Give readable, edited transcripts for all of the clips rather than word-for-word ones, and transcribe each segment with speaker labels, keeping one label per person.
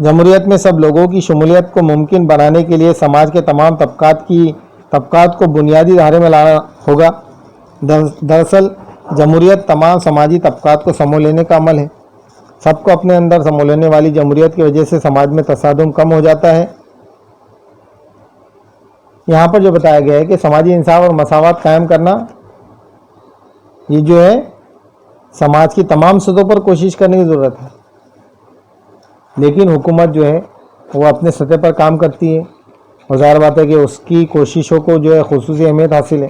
Speaker 1: جمہوریت میں سب لوگوں کی شمولیت کو ممکن بنانے کے لیے سماج کے تمام طبقات کو بنیادی دھارے میں لانا ہوگا۔ دراصل جمہوریت تمام سماجی طبقات کو سمو لینے کا عمل ہے۔ سب کو اپنے اندر سمو لینے والی جمہوریت کی وجہ سے سماج میں تصادم کم ہو جاتا ہے۔ یہاں پر جو بتایا گیا ہے کہ سماجی انصاف اور مساوات قائم کرنا، یہ جو ہے سماج کی تمام سطحوں پر کوشش کرنے کی ضرورت ہے، لیکن حکومت جو ہے وہ اپنے سطح پر کام کرتی ہے، اور ظاہر بات ہے کہ اس کی کوششوں کو جو ہے خصوصی اہمیت حاصل ہے۔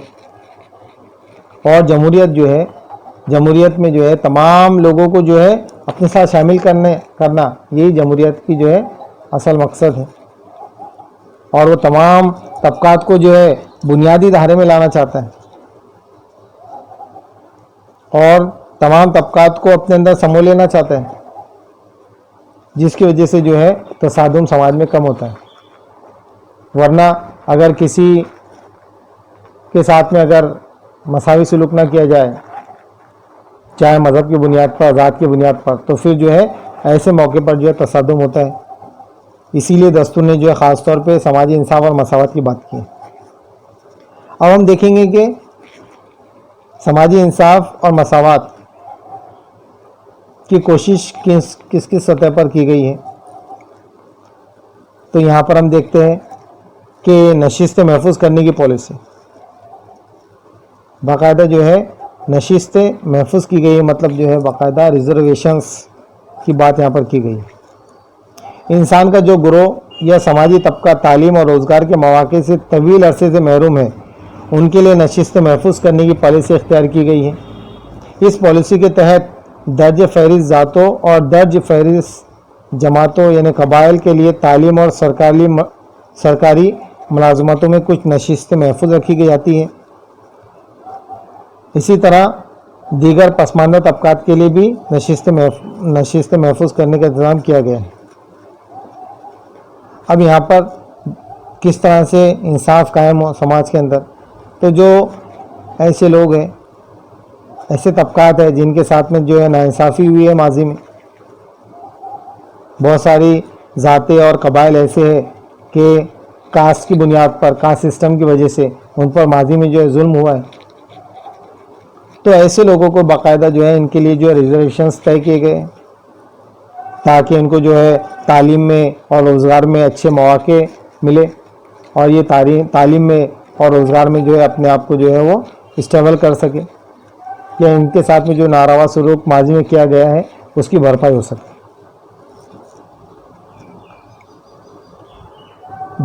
Speaker 1: اور جمہوریت میں جو ہے تمام لوگوں کو جو ہے اپنے ساتھ شامل کرنا، یہی جمہوریت کی جو ہے اصل مقصد ہے، اور وہ تمام طبقات کو جو ہے بنیادی دھارے میں لانا چاہتا ہے، اور تمام طبقات کو اپنے اندر سمو لینا چاہتا ہے، جس کی وجہ سے جو ہے تصادم سماج میں کم ہوتا ہے۔ ورنہ اگر کسی کے ساتھ میں اگر مساوی سلوک نہ کیا جائے، چاہے مذہب کی بنیاد پر، ذات کی بنیاد پر، تو پھر جو ہے ایسے موقع پر جو ہے تصادم ہوتا ہے۔ اسی لیے دستور نے جو ہے خاص طور پہ سماجی انصاف اور مساوات کی بات کی ہے۔ اب ہم دیکھیں گے کہ سماجی انصاف اور مساوات کی کوشش کس سطح پر کی گئی ہے۔ تو یہاں پر ہم دیکھتے ہیں کہ نشستیں محفوظ کرنے کی پالیسی، باقاعدہ جو ہے نشستیں محفوظ کی گئی، مطلب جو ہے باقاعدہ ریزرویشنز کی بات یہاں پر کی گئی۔ انسان کا جو گروہ یا سماجی طبقہ تعلیم اور روزگار کے مواقع سے طویل عرصے سے محروم ہے، ان کے لیے نشستیں محفوظ کرنے کی پالیسی اختیار کی گئی ہے۔ اس پالیسی کے تحت درج فہرست ذاتوں اور درج فہرست جماعتوں یعنی قبائل کے لیے تعلیم اور سرکاری ملازمتوں میں کچھ نشستیں محفوظ رکھی جاتی ہیں۔ اسی طرح دیگر پسماندہ طبقات کے لیے بھی نشستیں محفوظ کرنے کا انتظام کیا گیا ہے۔ اب یہاں پر کس طرح سے انصاف قائم ہو سماج کے اندر، تو جو ایسے لوگ ہیں، ایسے طبقات ہیں جن کے ساتھ میں جو ہے ناانصافی ہوئی ہے ماضی میں، بہت ساری ذاتیں اور قبائل ایسے ہیں کہ کاسٹ کی بنیاد پر، کاسٹ سسٹم کی وجہ سے ان پر ماضی میں جو ہے ظلم ہوا ہے، تو ایسے لوگوں کو باقاعدہ جو ہے ان کے لیے جو ہے ریزرویشنز طے کیے گئے تاکہ ان کو جو ہے تعلیم میں اور روزگار میں اچھے مواقع ملے، اور یہ تعلیم میں اور روزگار میں جو ہے اپنے آپ کو جو ہے وہ اسٹیبل کر سکے، یا ان کے ساتھ میں جو ناروا سلوک ماضی میں کیا گیا ہے اس کی بھرپائی ہو سکے۔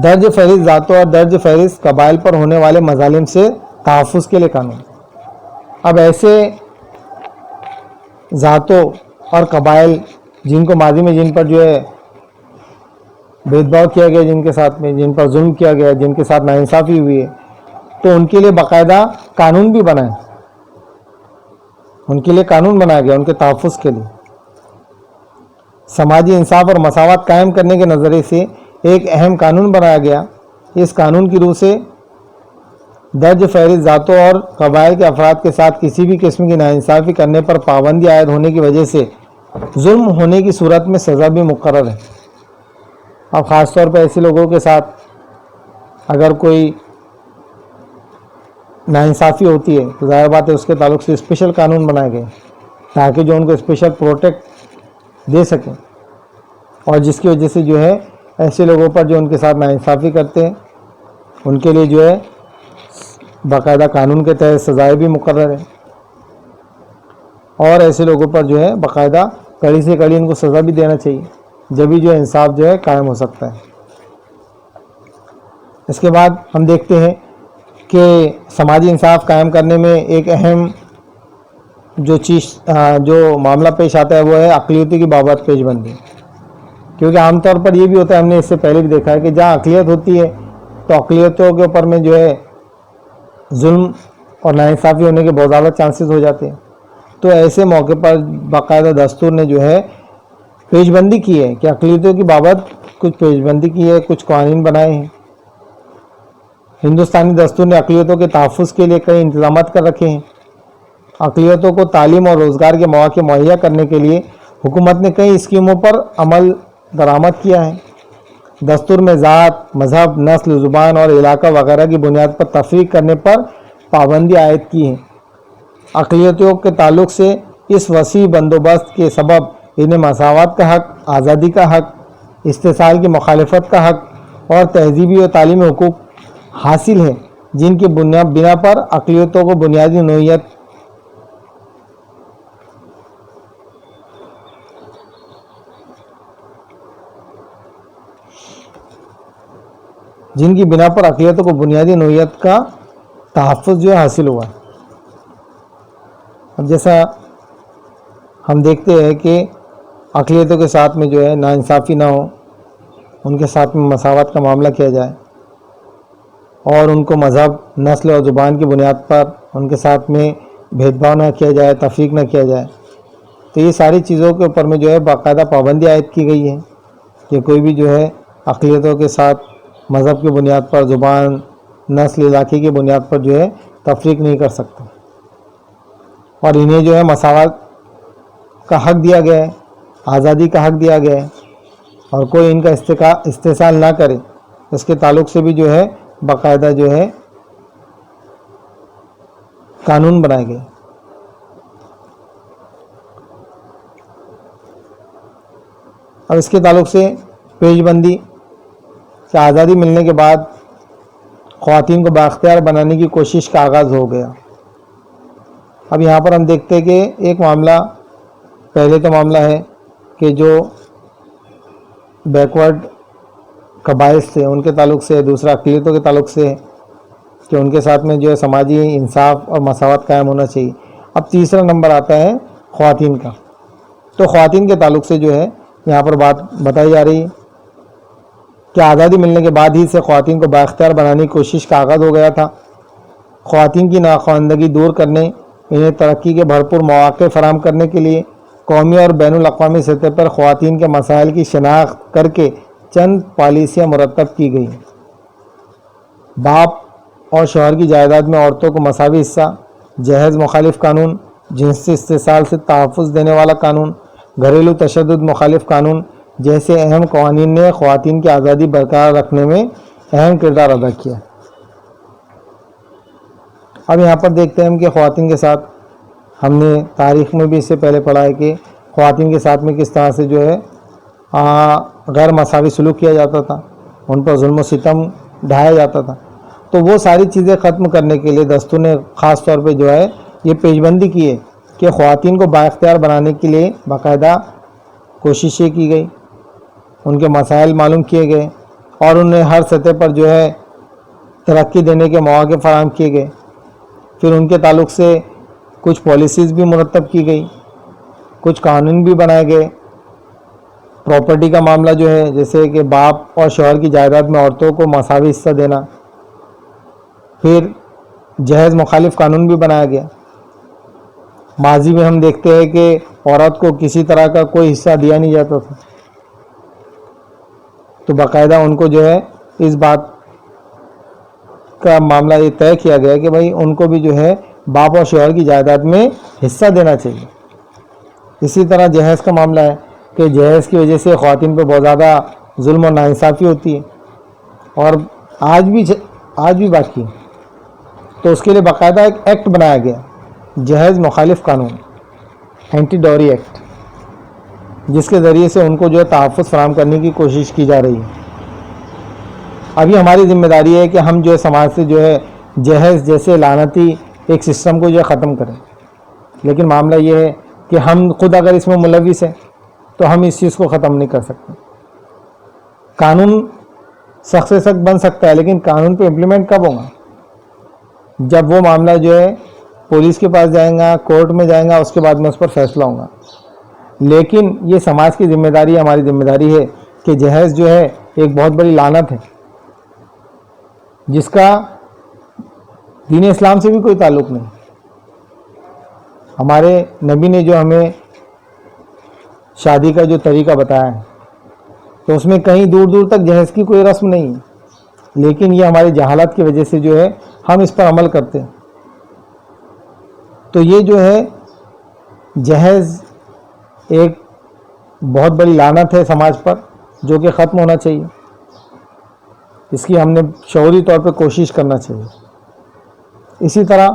Speaker 1: درج فہرست ذاتوں اور درج فہرست قبائل پر ہونے والے مظالم سے تحفظ کے لیے قانون۔ اب ایسے ذاتوں اور قبائل جن کو ماضی میں جن پر جو ہے بھید بھاؤ کیا گیا، جن کے ساتھ میں جن پر ظلم کیا گیا، جن کے ساتھ ناانصافی ہوئی ہے، تو ان کے لیے باقاعدہ قانون بھی بنا ہے، ان کے لیے قانون بنایا گیا ان کے تحفظ کے لیے۔ سماجی انصاف اور مساوات قائم کرنے کے نظریے سے ایک اہم قانون بنایا گیا۔ اس قانون کی روح سے درج فہرست ذاتوں اور قبائل کے افراد کے ساتھ کسی بھی قسم کی ناانصافی کرنے پر پابندی عائد ہونے کی وجہ سے ظلم ہونے کی صورت میں سزا بھی مقرر ہے۔ اب خاص طور پر ایسے لوگوں کے ساتھ اگر کوئی ناانصافی ہوتی ہے تو ظاہر بات ہے اس کے تعلق سے اسپیشل قانون بنائے گئے تاکہ جو ان کو اسپیشل پروٹیکٹ دے سکیں، اور جس کی وجہ سے جو ہے ایسے لوگوں پر جو ان کے ساتھ ناانصافی کرتے ہیں ان کے لیے جو ہے باقاعدہ قانون کے تحت سزائیں بھی مقرر ہیں، اور ایسے لوگوں پر جو ہے باقاعدہ کڑی سے کڑی ان کو سزا بھی دینا چاہیے، جبھی جو انصاف جو ہے قائم ہو سکتا ہے۔ اس کے بعد ہم دیکھتے ہیں کہ سماجی انصاف قائم کرنے میں ایک اہم جو معاملہ پیش آتا ہے وہ ہے اقلیتوں کی بابت پیش بندی، کیونکہ عام طور پر یہ بھی ہوتا ہے، ہم نے اس سے پہلے بھی دیکھا ہے کہ جہاں اقلیت ہوتی ہے تو اقلیتوں کے اوپر میں جو ہے ظلم اور ناانصافی ہونے کے بہت زیادہ چانسز ہو جاتے ہیں۔ تو ایسے موقع پر باقاعدہ دستور نے جو ہے پیش بندی کی ہے کہ اقلیتوں کی بابت کچھ پیش بندی کی ہے، کچھ قوانین بنائے ہیں۔ ہندوستانی دستور نے اقلیتوں کے تحفظ کے لیے کئی انتظامات کر رکھے ہیں۔ اقلیتوں کو تعلیم اور روزگار کے مواقع مہیا کرنے کے لیے حکومت نے کئی اسکیموں پر عمل درآمد کیا ہے۔ دستور میں ذات، مذہب، نسل، زبان اور علاقہ وغیرہ کی بنیاد پر تفریق کرنے پر پابندی عائد کی ہے۔ اقلیتوں کے تعلق سے اس وسیع بندوبست کے سبب انہیں مساوات کا حق، آزادی کا حق، استحصال کی مخالفت کا حق اور تہذیبی و تعلیمی حقوق حاصل ہے، جن کی بنا پر اقلیتوں کو بنیادی نوعیت کا تحفظ جو ہے حاصل ہوا ہے۔ اب جیسا ہم دیکھتے ہیں کہ اقلیتوں کے ساتھ میں جو ہے ناانصافی نہ ہو، ان کے ساتھ میں مساوات کا معاملہ کیا جائے اور ان کو مذہب، نسل اور زبان کی بنیاد پر ان کے ساتھ میں بھید بھاؤ نہ کیا جائے، تفریق نہ کیا جائے۔ تو یہ ساری چیزوں کے اوپر میں جو ہے باقاعدہ پابندی عائد کی گئی ہے کہ کوئی بھی جو ہے اقلیتوں کے ساتھ مذہب کی بنیاد پر، زبان، نسل، علاقے کی بنیاد پر جو ہے تفریق نہیں کر سکتا، اور انہیں جو ہے مساوات کا حق دیا گیا ہے، آزادی کا حق دیا گیا ہے، اور کوئی ان کا استحصال نہ کرے اس کے تعلق سے بھی جو ہے باقاعدہ جو ہے قانون بنائے گئے۔ اب اس کے تعلق سے پیش بندی کہ آزادی ملنے کے بعد خواتین کو بااختیار بنانے کی کوشش کا آغاز ہو گیا۔ اب یہاں پر ہم دیکھتے ہیں کہ ایک معاملہ، پہلے تو معاملہ ہے کہ جو بیکورڈ قبائل سے ان کے تعلق سے، دوسرا اقلیتوں کے تعلق سے کہ ان کے ساتھ میں جو ہے سماجی انصاف اور مساوات قائم ہونا چاہیے۔ اب تیسرا نمبر آتا ہے خواتین کا۔ تو خواتین کے تعلق سے جو ہے یہاں پر بات بتائی جا رہی ہے کہ آزادی ملنے کے بعد ہی سے خواتین کو بااختیار بنانے کی کوشش کا آغاز ہو گیا تھا۔ خواتین کی ناخواندگی دور کرنے، انہیں ترقی کے بھرپور مواقع فراہم کرنے کے لیے قومی اور بین الاقوامی سطح پر خواتین کے مسائل کی شناخت کر کے چند پالیسیاں مرتب کی گئیں۔ باپ اور شوہر کی جائیداد میں عورتوں کو مساوی حصہ، جہیز مخالف قانون، جنسی استحصال سے تحفظ دینے والا قانون، گھریلو تشدد مخالف قانون جیسے اہم قوانین نے خواتین کی آزادی برقرار رکھنے میں اہم کردار ادا کیا۔ اب یہاں پر دیکھتے ہیں ہم کہ خواتین کے ساتھ ہم نے تاریخ میں بھی اس سے پہلے پڑھا ہے کہ خواتین کے ساتھ میں کس طرح سے جو ہے غیر مساوی سلوک کیا جاتا تھا، ان پر ظلم و ستم ڈھایا جاتا تھا۔ تو وہ ساری چیزیں ختم کرنے کے لیے دستور نے خاص طور پہ جو ہے یہ پیش بندی کی ہے کہ خواتین کو بااختیار بنانے کے لیے باقاعدہ کوششیں کی گئی، ان کے مسائل معلوم کیے گئے اور انہیں ہر سطح پر جو ہے ترقی دینے کے مواقع فراہم کیے گئے۔ پھر ان کے تعلق سے کچھ پالیسیز بھی مرتب کی گئی، کچھ قانون بھی بنائے گئے۔ پراپرٹی کا معاملہ جو ہے جیسے کہ باپ اور شوہر کی جائیداد میں عورتوں کو مساوی حصہ دینا، پھر جہیز مخالف قانون بھی بنایا گیا۔ ماضی میں ہم دیکھتے ہیں کہ عورت کو کسی طرح کا کوئی حصہ دیا نہیں جاتا تھا، تو باقاعدہ ان کو جو ہے اس بات کا معاملہ یہ طے کیا گیا کہ بھائی ان کو بھی جو ہے باپ اور شوہر کی جائیداد میں حصہ دینا چاہیے۔ اسی طرح جہیز کا معاملہ ہے کہ جہیز کی وجہ سے خواتین پہ بہت زیادہ ظلم اور ناانصافی ہوتی ہے اور آج بھی باقی ہے۔ تو اس کے لیے باقاعدہ ایک ایکٹ بنایا گیا، جہیز مخالف قانون، اینٹی ڈوری ایکٹ، جس کے ذریعے سے ان کو جو ہے تحفظ فراہم کرنے کی کوشش کی جا رہی ہے۔ ابھی ہماری ذمہ داری ہے کہ ہم جو ہے سماج سے جو ہے جہیز جیسے لعنتی ایک سسٹم کو جو ہے ختم کریں، لیکن معاملہ یہ ہے کہ ہم خود اگر اس میں ملوث ہیں تو ہم اس چیز کو ختم نہیں کر سکتے۔ قانون سخت سے سخت بن سکتا ہے لیکن قانون پہ امپلیمنٹ کب ہوگا؟ جب وہ معاملہ جو ہے پولیس کے پاس جائیں گا، کورٹ میں جائیں گا، اس کے بعد میں اس پر فیصلہ ہوگا۔ لیکن یہ سماج کی ذمہ داری ہے، ہماری ذمہ داری ہے کہ جہیز جو ہے ایک بہت بڑی لعنت ہے جس کا دین اسلام سے بھی کوئی تعلق نہیں۔ ہمارے نبی نے جو ہمیں شادی کا جو طریقہ بتایا ہے تو اس میں کہیں دور دور تک جہیز کی کوئی رسم نہیں ہے، لیکن یہ ہماری جہالت کی وجہ سے جو ہے ہم اس پر عمل کرتے ہیں۔ تو یہ جو ہے جہیز ایک بہت بڑی لعنت ہے سماج پر، جو کہ ختم ہونا چاہیے. اس کی ہم نے شعوری طور پہ کوشش کرنا چاہیے. اسی طرح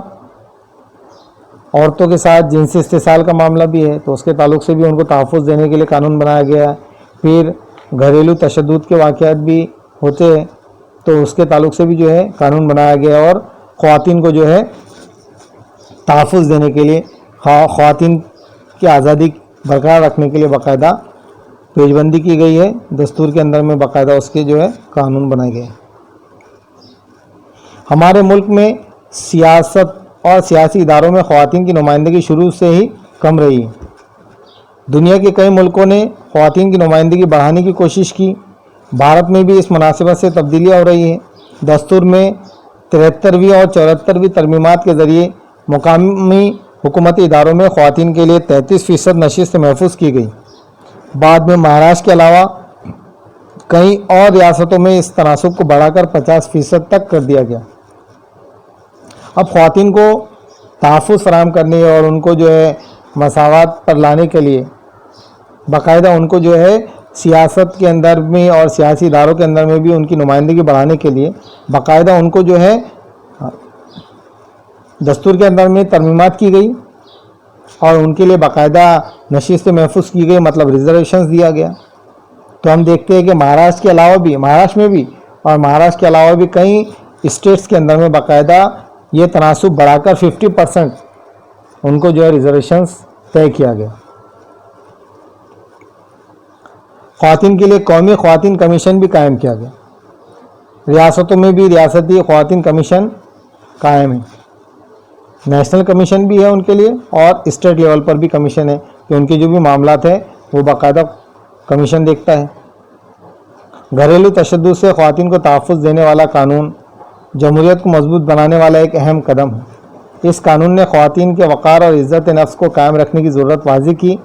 Speaker 1: عورتوں کے ساتھ جنسی استحصال کا معاملہ بھی ہے، تو اس کے تعلق سے بھی ان کو تحفظ دینے کے لیے قانون بنایا گیا ہے. پھر گھریلو تشدد کے واقعات بھی ہوتے ہیں، تو اس کے تعلق سے بھی جو ہے قانون بنایا گیا ہے، اور خواتین کو جو ہے تحفظ دینے کے لیے، خواتین کی آزادی برقرار رکھنے کے لیے باقاعدہ پیش بندی کی گئی ہے. دستور کے اندر میں باقاعدہ اس کے جو ہے قانون بنائے گئے. ہمارے ملک میں سیاست اور سیاسی اداروں میں خواتین کی نمائندگی شروع سے ہی کم رہی ہے. دنیا کے کئی ملکوں نے خواتین کی نمائندگی بڑھانے کی کوشش کی. بھارت میں بھی اس مناسبت سے تبدیلیاں ہو رہی ہیں. دستور میں 73ویں اور 74ویں ترمیمات کے ذریعے مقامی حکومتی اداروں میں خواتین کے لیے 33% نشست محفوظ کی گئی. بعد میں مہاراشٹر کے علاوہ کئی اور ریاستوں میں اس تناسب کو بڑھا کر 50% تک کر دیا گیا. اب خواتین کو تحفظ فراہم کرنے اور ان کو جو ہے مساوات پر لانے کے لیے باقاعدہ ان کو جو ہے سیاست کے اندر میں اور سیاسی اداروں کے اندر میں بھی ان کی نمائندگی بڑھانے کے لیے باقاعدہ ان کو جو ہے دستور کے اندر میں ترمیمات کی گئی اور ان کے لیے باقاعدہ نشست محفوظ کی گئی، مطلب ریزرویشنز دیا گیا. تو ہم دیکھتے ہیں کہ مہاراشٹر کے علاوہ بھی، مہاراشٹر میں بھی اور مہاراشٹر کے علاوہ بھی کئی اسٹیٹس کے اندر میں باقاعدہ یہ تناسب بڑھا کر 50% ان کو جو ہے ریزرویشنز طے کیا گیا. خواتین کے لیے قومی خواتین کمیشن بھی قائم کیا گیا. ریاستوں میں بھی ریاستی خواتین کمیشن قائم ہے. نیشنل کمیشن بھی ہے ان کے لیے، اور اسٹیٹ لیول پر بھی کمیشن ہے کہ ان کے جو بھی معاملات ہیں وہ باقاعدہ کمیشن دیکھتا ہے. گھریلو تشدد سے خواتین کو تحفظ دینے والا قانون جمہوریت کو مضبوط بنانے والا ایک اہم قدم ہے. اس قانون نے خواتین کے وقار اور عزت نفس کو قائم رکھنے کی ضرورت واضح کی.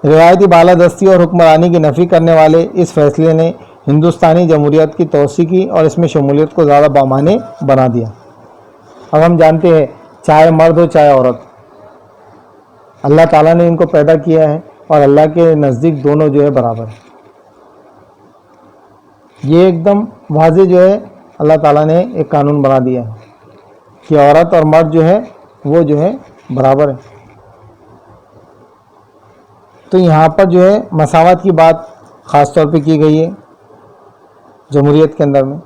Speaker 1: روایتی بالادستی اور حکمرانی کی نفی کرنے والے اس فیصلے نے ہندوستانی جمہوریت کی توسیع کی اور اس میں شمولیت کو زیادہ بامعنی بنا دیا. اب ہم جانتے ہیں چاہے مرد ہو چاہے عورت، اللہ تعالیٰ نے ان کو پیدا کیا ہے اور اللہ کے نزدیک دونوں جو ہے برابر ہے. یہ ایک دم واضح جو ہے اللہ تعالیٰ نے ایک قانون بنا دیا ہے کہ عورت اور مرد جو ہے وہ جو ہے برابر ہے. تو یہاں پر جو ہے مساوات کی بات خاص طور پہ کی گئی ہے جمہوریت کے اندر میں،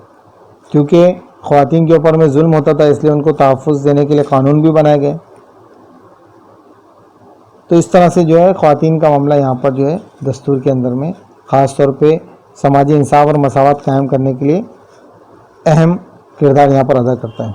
Speaker 1: کیونکہ خواتین کے اوپر میں ظلم ہوتا تھا، اس لیے ان کو تحفظ دینے کے لیے قانون بھی بنائے گئے. تو اس طرح سے جو ہے خواتین کا معاملہ یہاں پر جو ہے دستور کے اندر میں خاص طور پہ سماجی انصاف اور مساوات قائم کرنے کے لیے اہم کردار یہاں پر ادا کرتا ہے.